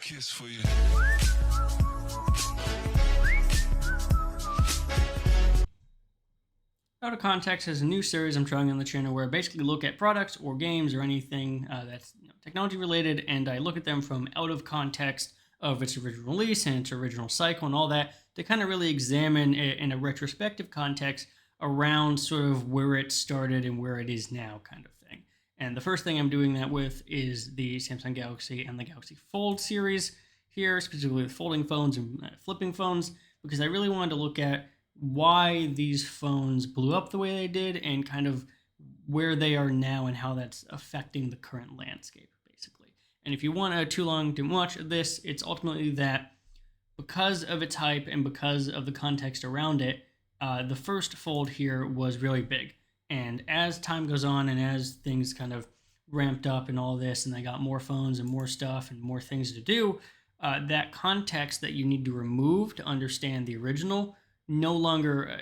kiss for you. Out of Context is a new series I'm trying on the channel where I basically look at products or games or anything that's technology related, and I look at them from out of context of its original release and its original cycle and all that to kind of really examine it in a retrospective context around sort of where it started and where it is now kind of thing. And the first thing I'm doing that with is the Samsung Galaxy and the Galaxy Fold series here, specifically with folding phones and flipping phones, because I really wanted to look at why these phones blew up the way they did and kind of where they are now and how that's affecting the current landscape, basically. And if you want too long to watch this, it's ultimately that because of its hype and because of the context around it, the first Fold here was really big. And as time goes on and as things kind of ramped up and all this, and they got more phones and more stuff and more things to do, that context that you need to remove to understand the original no longer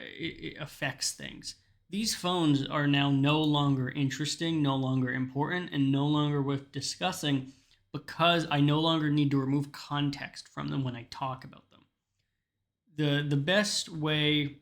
affects things. These phones are now no longer interesting, no longer important, and no longer worth discussing because I no longer need to remove context from them when I talk about them. The best way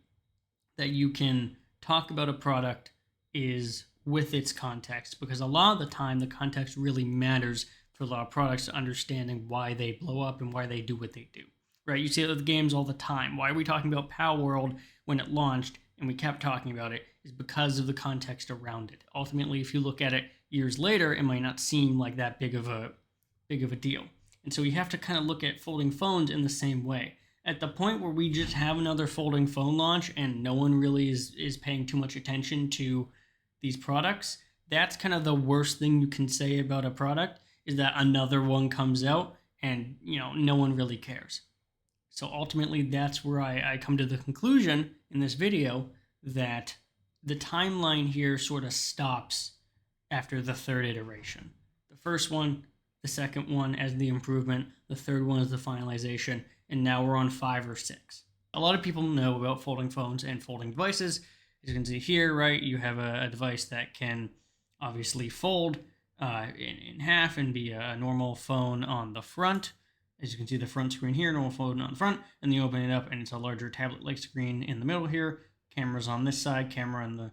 that you can talk about a product is with its context, because a lot of the time the context really matters for a lot of products to understanding why they blow up and why they do what they do. Right, you see it with games all the time. Why are we talking about Power World when it launched and we kept talking about it is because of the context around it. Ultimately, if you look at it years later, it might not seem like that big of a deal. And so you have to kind of look at folding phones in the same way. At the point where we just have another folding phone launch and no one really is paying too much attention to these products, that's kind of the worst thing you can say about a product, is that another one comes out and no one really cares. So ultimately, that's where I come to the conclusion in this video that the timeline here sort of stops after the third iteration. The first one, the second one as the improvement, the third one is the finalization, and now we're on 5 or 6. A lot of people know about folding phones and folding devices. As you can see here, right, you have a device that can obviously fold in half and be a normal phone on the front. As you can see, the front screen here, normal phone on the front, and then you open it up and it's a larger tablet-like screen in the middle here. Cameras on this side, camera in the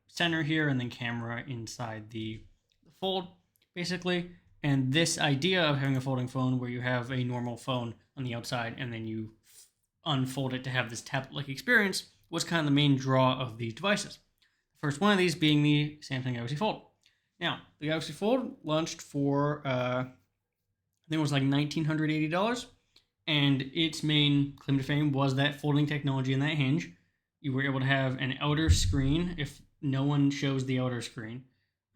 center here, and then camera inside the fold, basically. And this idea of having a folding phone where you have a normal phone on the outside and then you unfold it to have this tablet-like experience was kind of the main draw of these devices. The first one of these being the Samsung Galaxy Fold. Now, the Galaxy Fold launched for I think it was like $1,980, and its main claim to fame was that folding technology and that hinge. You were able to have an outer screen if no one shows the outer screen.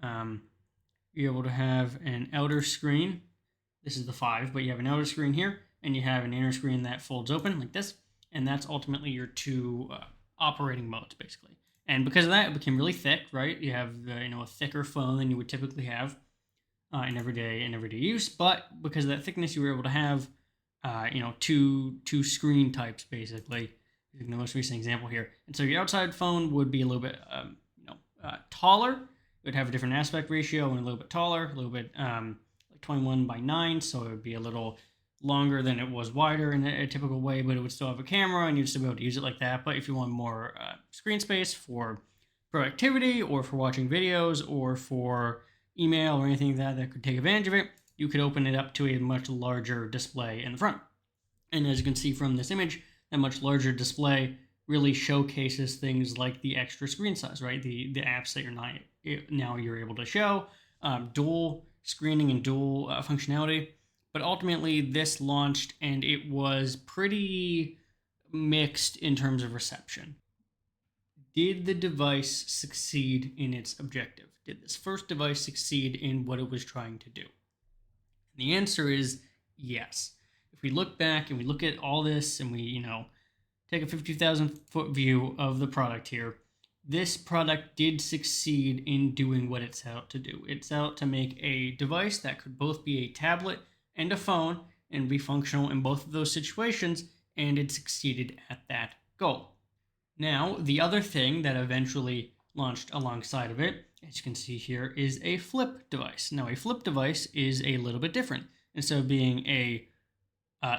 You're able to have an outer screen. This is the 5, but you have an outer screen here, and you have an inner screen that folds open like this, and that's ultimately your two operating modes, basically. And because of that, it became really thick, right? You have a thicker phone than you would typically have in everyday use, but because of that thickness, you were able to have two screen types, basically. The most recent example here, and so your outside phone would be a little bit taller. It would have a different aspect ratio and a little bit taller, a little bit like 21:9, so it would be a little longer than it was wider in a typical way, but it would still have a camera and you'd still be able to use it like that. But if you want more screen space for productivity or for watching videos or for email or anything like that could take advantage of it, you could open it up to a much larger display in the front. And as you can see from this image, that much larger display really showcases things like the extra screen size, right? The apps that you're able to show, dual screening and dual functionality. But ultimately, this launched and it was pretty mixed in terms of reception. Did the device succeed in its objective? Did this first device succeed in what it was trying to do? And the answer is yes. If we look back and we look at all this and we, take a 50,000-foot view of the product here, this product did succeed in doing what it set out to do. It set out to make a device that could both be a tablet and a phone and be functional in both of those situations, and it succeeded at that goal. Now, the other thing that eventually launched alongside of it, as you can see here, is a flip device. Now, a flip device is a little bit different. instead of being a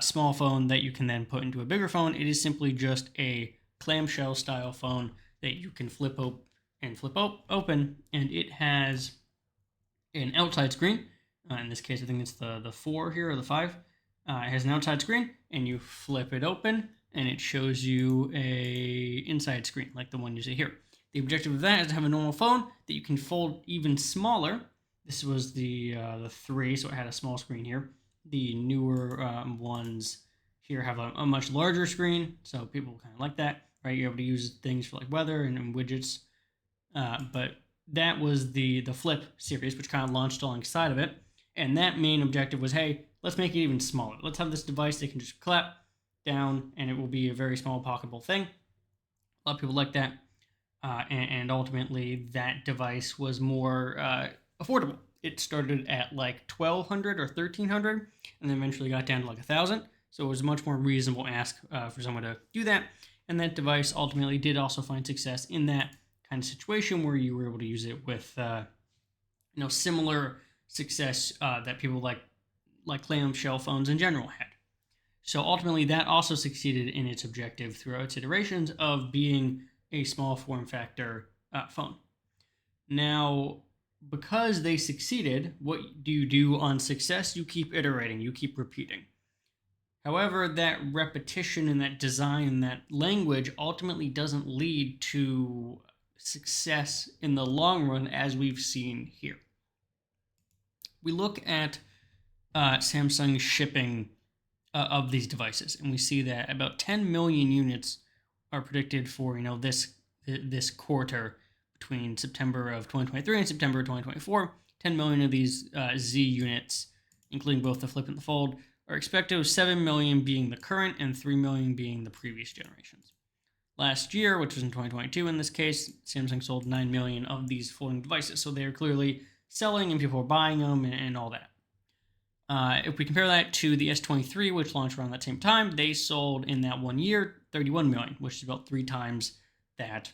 small phone that you can then put into a bigger phone, it is simply just a clamshell style phone that you can flip open, and it has an outside screen. In this case, I think it's the 4 here or the 5. It has an outside screen, and you flip it open, and it shows you a inside screen like the one you see here. The objective of that is to have a normal phone that you can fold even smaller. This was the 3, so it had a small screen here. The newer ones here have a much larger screen, so people kind of like that, right? You're able to use things for like weather and widgets. But that was the Flip series, which kind of launched alongside of it. And that main objective was, hey, let's make it even smaller. Let's have this device that can just clap down, and it will be a very small, pocketable thing. A lot of people like that. And ultimately, that device was more affordable. It started at like $1,200 or $1,300, and then eventually got down to like $1,000. So it was a much more reasonable ask for someone to do that. And that device ultimately did also find success in that kind of situation where you were able to use it with similar success that people like clamshell phones in general had. So ultimately, that also succeeded in its objective throughout its iterations of being a small form factor phone. Now, because they succeeded, what do you do on success? You keep iterating, you keep repeating. However, that repetition and that design and that language ultimately doesn't lead to success in the long run, as we've seen here. We look at Samsung's shipping of these devices, and we see that about 10 million units are predicted for this quarter between September of 2023 and September of 2024. 10 million of these Z units, including both the Flip and the Fold, are expected, with 7 million being the current and 3 million being the previous generations. Last year, which was in 2022 in this case, Samsung sold 9 million of these folding devices. So they're clearly selling and people are buying them and all that. If we compare that to the S23, which launched around that same time, they sold in that 1 year 31 million, which is about 3 times that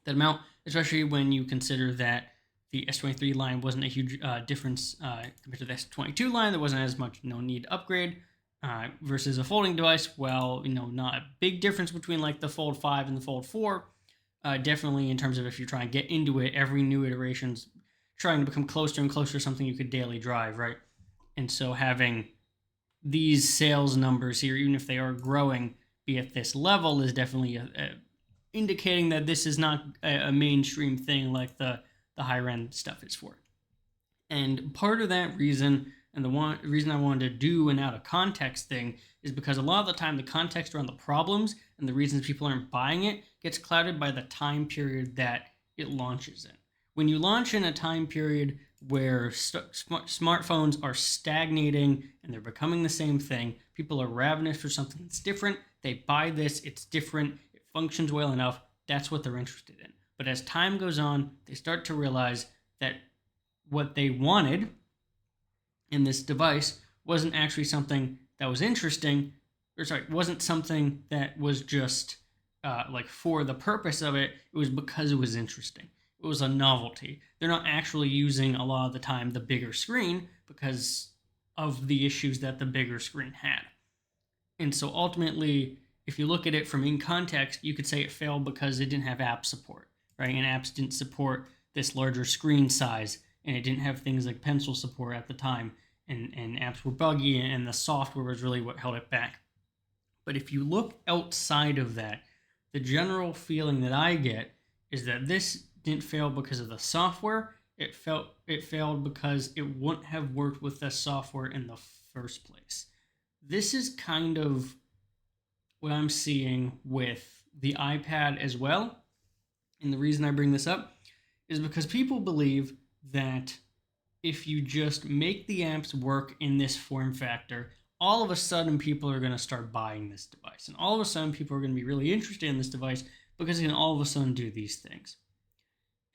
amount, especially when you consider that the S23 line wasn't a huge difference compared to the S22 line. There wasn't as much need to upgrade versus a folding device. Well, not a big difference between like the Fold 5 and the Fold 4. Definitely in terms of if you're trying to get into it, every new iteration's trying to become closer and closer to something you could daily drive, right? And so having these sales numbers here, even if they are growing, be at this level is definitely indicating that this is not a mainstream thing like the higher end stuff is for. And part of that reason, and the reason I wanted to do an out of context thing, is because a lot of the time the context around the problems and the reasons people aren't buying it gets clouded by the time period that it launches in. When you launch in a time period where smartphones are stagnating and they're becoming the same thing, people are ravenous for something that's different, they buy this, it's different, it functions well enough, that's what they're interested in. But as time goes on, they start to realize that what they wanted in this device wasn't actually something that was interesting, wasn't something that was just for the purpose of it. It was because it was interesting. It was a novelty. They're not actually using a lot of the time the bigger screen because of the issues that the bigger screen had. And so ultimately, if you look at it from in context, you could say it failed because it didn't have app support, right? And apps didn't support this larger screen size, and it didn't have things like pencil support at the time, and apps were buggy, and the software was really what held it back. But if you look outside of that, the general feeling that I get is that this didn't fail because of the software. It failed because it wouldn't have worked with the software in the first place. This is kind of what I'm seeing with the iPad as well. And the reason I bring this up is because people believe that if you just make the apps work in this form factor, all of a sudden people are going to start buying this device. And all of a sudden people are going to be really interested in this device because it can all of a sudden do these things.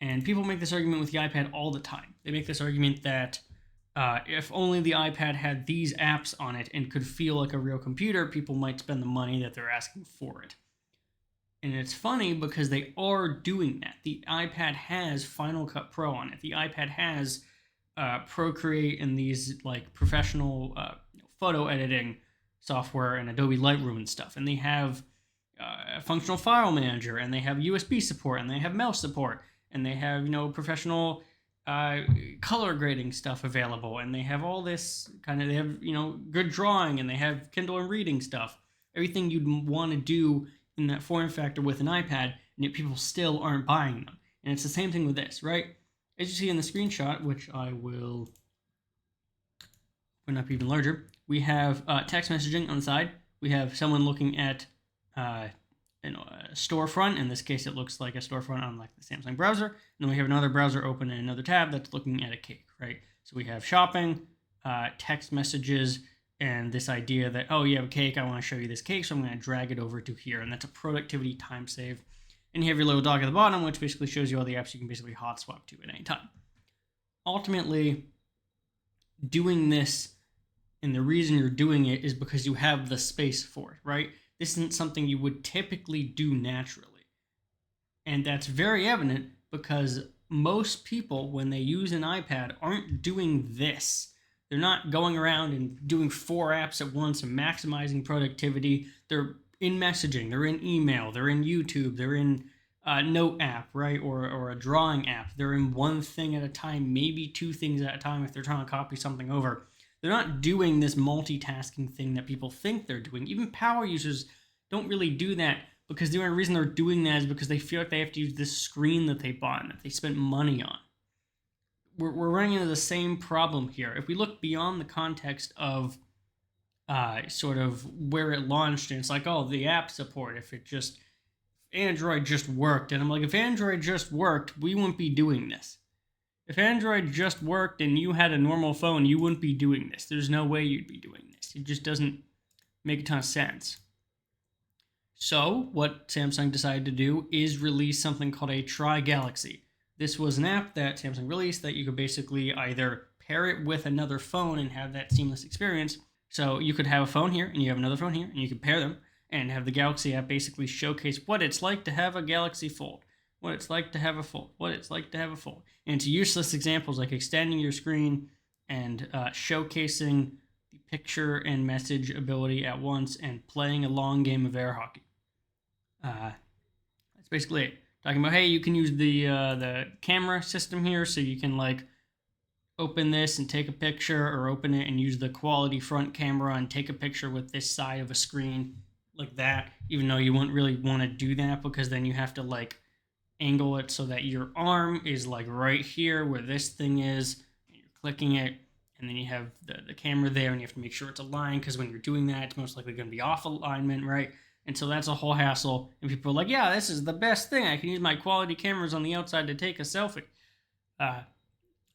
And people make this argument with the iPad all the time. They make this argument that if only the iPad had these apps on it and could feel like a real computer, people might spend the money that they're asking for it. And it's funny because they are doing that. The iPad has Final Cut Pro on it. The iPad has Procreate and these like professional photo editing software and Adobe Lightroom and stuff, and they have a functional file manager, and they have USB support, and they have mouse support, and they have professional uh, color grading stuff available, and they have all this they have good drawing, and they have Kindle and reading stuff, everything you'd want to do in that form factor with an iPad, and yet people still aren't buying them. And it's the same thing with this, right? As you see in the screenshot, which I will open up even larger, we have text messaging on the side. We have someone looking at a storefront. In this case, it looks like a storefront on like the Samsung browser. And then we have another browser open in another tab that's looking at a cake, right? So we have shopping, text messages, and this idea that, oh, you have a cake, I want to show you this cake, so I'm going to drag it over to here. And that's a productivity time save. And you have your little dog at the bottom, which basically shows you all the apps you can basically hot swap to at any time. Ultimately, doing this, and the reason you're doing it is because you have the space for it, right? This isn't something you would typically do naturally. And that's very evident because most people, when they use an iPad, aren't doing this. They're not going around and doing 4 apps at once and maximizing productivity. They're in messaging, they're in email, they're in YouTube, they're in a note app, right? Or a drawing app. They're in one thing at a time, maybe 2 things at a time if they're trying to copy something over. They're not doing this multitasking thing that people think they're doing. Even power users don't really do that, because the only reason they're doing that is because they feel like they have to use this screen that they bought and that they spent money on. We're running into the same problem here. If we look beyond the context of sort of where it launched, and it's like, oh, the app support, if Android just worked. And I'm like, if Android just worked, we wouldn't be doing this. If Android just worked and you had a normal phone, you wouldn't be doing this. There's no way you'd be doing this. It just doesn't make a ton of sense. So what Samsung decided to do is release something called a Try Galaxy. This was an app that Samsung released that you could basically either pair it with another phone and have that seamless experience. So you could have a phone here and you have another phone here, and you could pair them and have the Galaxy app basically showcase what it's like to have a Galaxy Fold, what it's like to have a Fold, what it's like to have a Fold. And it's useless examples like extending your screen and showcasing the picture and message ability at once and playing a long game of air hockey. That's basically it. Talking about, hey, you can use the camera system here, so you can like open this and take a picture, or open it and use the quality front camera and take a picture with this side of a screen like that, even though you wouldn't really want to do that because then you have to like angle it so that your arm is like right here where this thing is, and you're clicking it, and then you have the camera there, and you have to make sure it's aligned, because when you're doing that, it's most likely going to be off alignment, right? And so that's a whole hassle, and people are like, yeah, this is the best thing. I can use my quality cameras on the outside to take a selfie.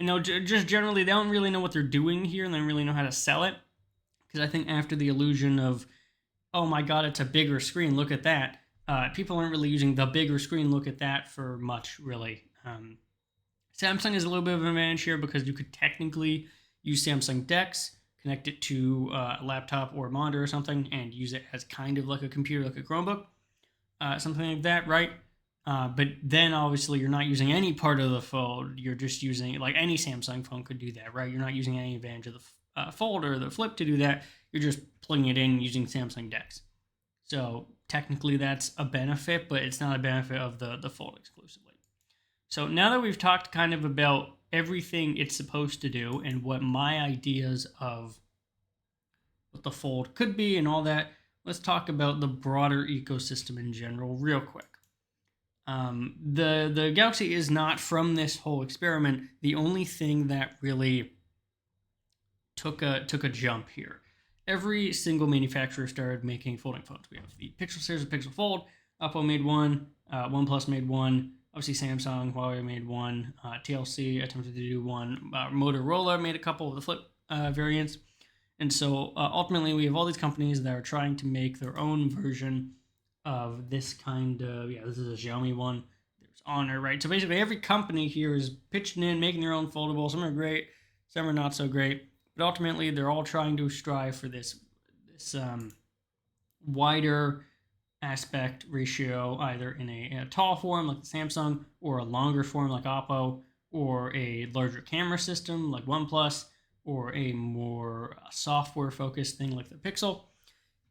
Just generally, they don't really know what they're doing here, and they don't really know how to sell it. Because I think after the illusion of, oh my god, it's a bigger screen, look at that, people aren't really using the bigger screen, look at that, for much, really. Samsung is a little bit of an advantage here because you could technically use Samsung DeX, connect it to a laptop or a monitor or something, and use it as kind of like a computer, like a Chromebook, something like that, right? But then obviously you're not using any part of the Fold. You're just using, like any Samsung phone could do that, right? You're not using any advantage of the Fold or the Flip to do that. You're just plugging it in using Samsung DeX. So technically that's a benefit, but it's not a benefit of the Fold exclusively. So now that we've talked kind of about everything it's supposed to do and what my ideas of what the Fold could be and all that, let's talk about the broader ecosystem in general real quick. The Galaxy is not, from this whole experiment, the only thing that really took a jump here. Every single manufacturer started making folding phones. We have the Pixel series of Pixel Fold, Oppo made one, OnePlus made one, obviously Samsung, Huawei made one, TLC attempted to do one, Motorola made a couple of the Flip variants. And so ultimately we have all these companies that are trying to make their own version of this kind of, this is a Xiaomi one, there's Honor, right? So basically every company here is pitching in, making their own foldable. Some are great, some are not so great, but ultimately they're all trying to strive for this wider aspect ratio, either in a tall form like the Samsung, or a longer form like Oppo, or a larger camera system like OnePlus, or a more software focused thing like the Pixel.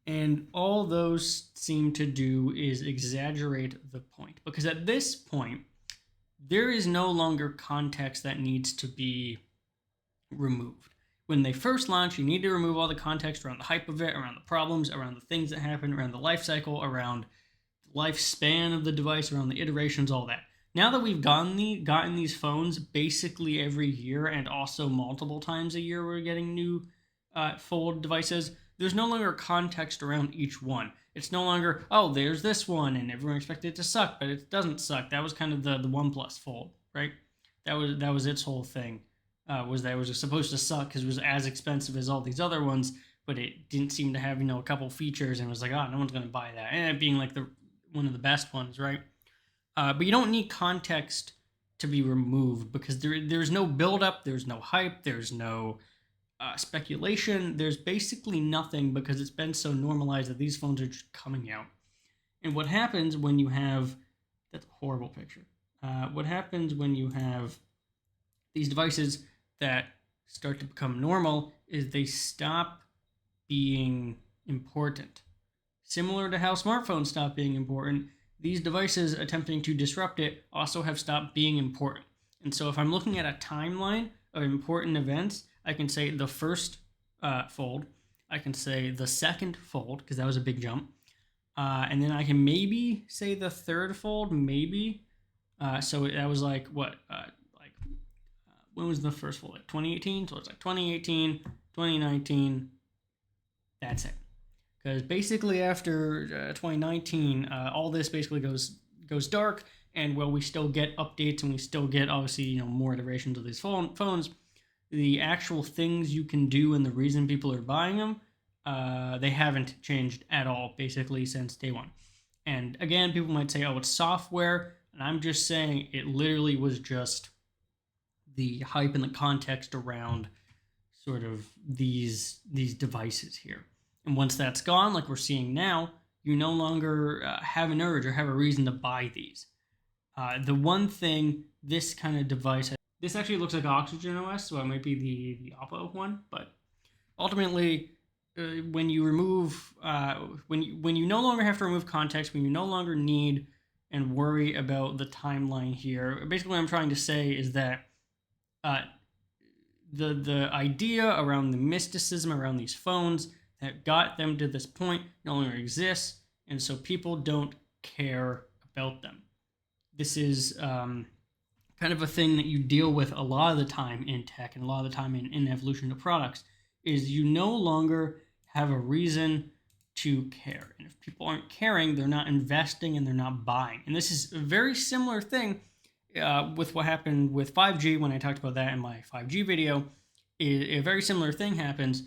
And all those seem to do is exaggerate the point. Because at this point, there is no longer context that needs to be removed. When they first launch, you need to remove all the context around the hype of it, around the problems, around the things that happen, around the life cycle, around the lifespan of the device, around the iterations, all that. Now that we've gotten these phones basically every year, and also multiple times a year, we're getting new fold devices. There's no longer context around each one. It's no longer, oh, there's this one, and everyone expected it to suck, but it doesn't suck. That was kind of the OnePlus Fold, right? That was its whole thing. Was that it was supposed to suck because it was as expensive as all these other ones, but it didn't seem to have a couple features, and it was like, oh, no one's gonna buy that, and it being like the one of the best ones, right? But you don't need context to be removed because there's no buildup, there's no hype, there's no speculation. There's basically nothing because it's been so normalized that these phones are just coming out. And what happens when you have that's a horrible picture. What happens when you have these devices that start to become normal is they stop being important. Similar to how smartphones stop being important, these devices attempting to disrupt it also have stopped being important. And so if I'm looking at a timeline of important events, I can say the first fold, I can say the second fold, because that was a big jump. And then I can maybe say the third fold, maybe. So that was like, what? When was the first fold? Like 2018? So it's like 2018, 2019. That's it. Because basically after 2019, all this basically goes dark, and while we still get updates and we still get obviously more iterations of these phones, the actual things you can do and the reason people are buying them, they haven't changed at all basically since day one. And again, people might say, oh, it's software, and I'm just saying it literally was just the hype and the context around sort of these devices here. And once that's gone, like we're seeing now, you no longer have an urge or have a reason to buy these. The one thing this kind of device, this actually looks like Oxygen OS, so it might be the Oppo one. But ultimately, when you remove, when you no longer have to remove context, when you no longer need and worry about the timeline here, basically what I'm trying to say is that the idea around the mysticism around these phones that got them to this point no longer exists, and so people don't care about them. This is kind of a thing that you deal with a lot of the time in tech and a lot of the time in evolution of products, is you no longer have a reason to care. And if people aren't caring, they're not investing and they're not buying. And this is a very similar thing with what happened with 5G when I talked about that in my 5G video. A very similar thing happens.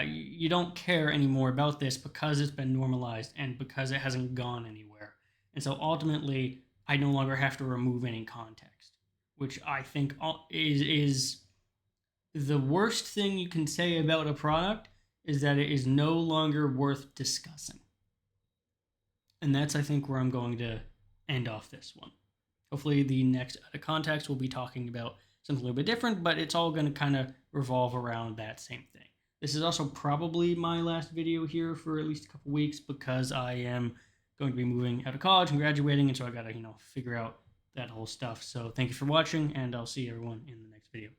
You don't care anymore about this because it's been normalized and because it hasn't gone anywhere. And so ultimately, I no longer have to remove any context, which I think is the worst thing you can say about a product, is that it is no longer worth discussing. And that's, I think, where I'm going to end off this one. Hopefully the next Out of Context will be talking about something a little bit different, but it's all going to kind of revolve around that same thing. This is also probably my last video here for at least a couple weeks because I am going to be moving out of college and graduating, and so I got to, figure out that whole stuff. So thank you for watching, and I'll see everyone in the next video.